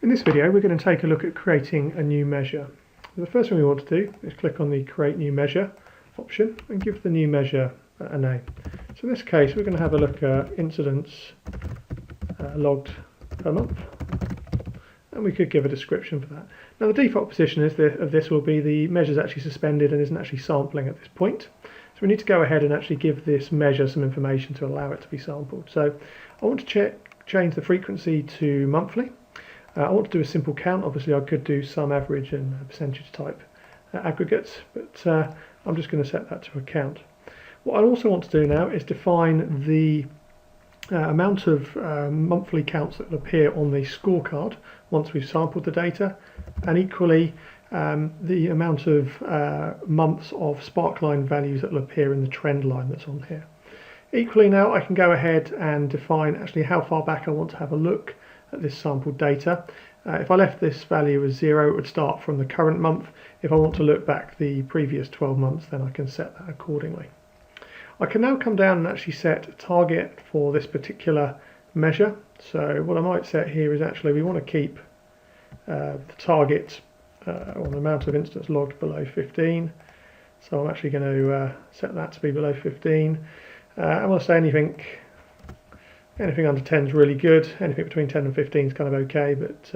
In this video we're going to take a look at creating a new measure. The first thing we want to do is click on the Create New Measure option and give the new measure a name. So in this case we're going to have a look at incidents logged per month, and we could give a description for that. Now the default position of this will be the measure is actually suspended and isn't actually sampling at this point. So we need to go ahead and actually give this measure some information to allow it to be sampled. So I want to change the frequency to monthly. I want to do a simple count. Obviously I could do sum, average and percentage type aggregates, but I'm just going to set that to a count. What I also want to do now is define the amount of monthly counts that will appear on the scorecard once we've sampled the data, and equally the amount of months of sparkline values that will appear in the trend line that's on here. Equally now I can go ahead and define actually how far back I want to have a look at this sampled data. If I left this value as 0, it would start from the current month. If I want to look back the previous 12 months, then I can set that accordingly. I can now come down and actually set a target for this particular measure. So what I might set here is actually we want to keep the target or the amount of instance logged below 15. So I'm actually going to set that to be below 15. I want to say anything under 10 is really good. Anything between 10 and 15 is kind of okay, but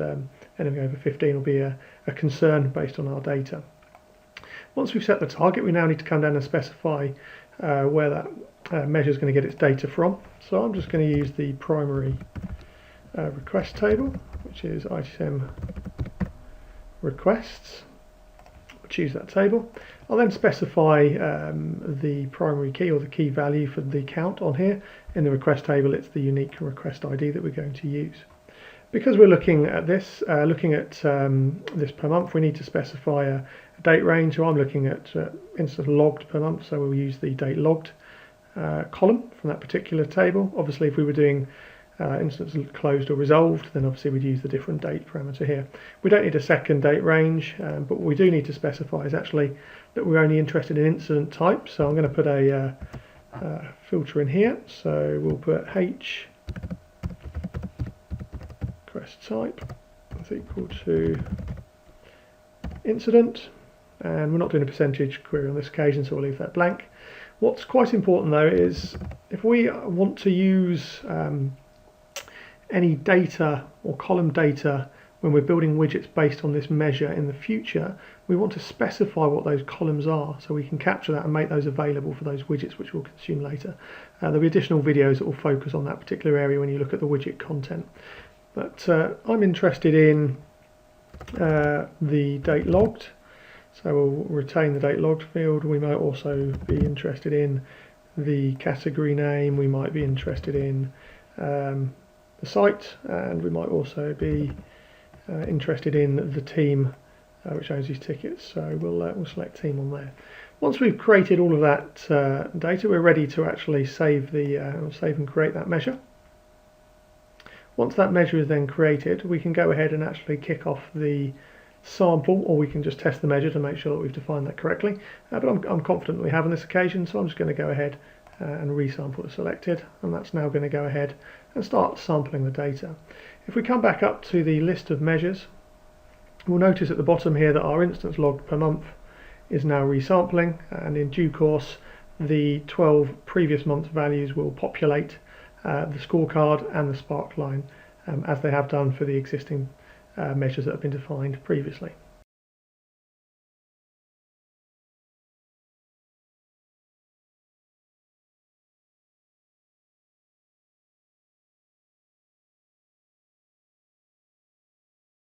anything over 15 will be a concern based on our data. Once we've set the target, we now need to come down and specify where that measure is going to get its data from. So I'm just going to use the primary request table, which is ITSM requests. Choose that table. I'll then specify the primary key or the key value for the count on here. In the request table it's the unique request ID that we're going to use. Because we're looking at this, this per month, we need to specify a date range. So I'm looking at instance logged per month, so we'll use the date logged column from that particular table. Obviously if we were doing instance closed or resolved, then obviously we'd use the different date parameter here. We don't need a second date range, but what we do need to specify is actually that we're only interested in incident type. So I'm going to put a filter in here. So we'll put H request type is equal to incident, and we're not doing a percentage query on this occasion, so we'll leave that blank. What's quite important though is if we want to use any data or column data when we're building widgets based on this measure in the future, we want to specify what those columns are so we can capture that and make those available for those widgets which we'll consume later. There'll be additional videos that will focus on that particular area when you look at the widget content. But I'm interested in the date logged, so we'll retain the date logged field. We might also be interested in the category name, we might be interested in the site, and we might also be interested in the team which owns these tickets. So we'll select team on there. Once we've created all of that data, we're ready to actually save and create that measure. Once that measure is then created, we can go ahead and actually kick off the sample, or we can just test the measure to make sure that we've defined that correctly. But I'm confident that we have on this occasion, so I'm just going to go ahead and resample the selected, and that's now going to go ahead and start sampling the data. If we come back up to the list of measures, we'll notice at the bottom here that our instance logged per month is now resampling, and in due course the 12 previous months values will populate the scorecard and the sparkline as they have done for the existing measures that have been defined previously.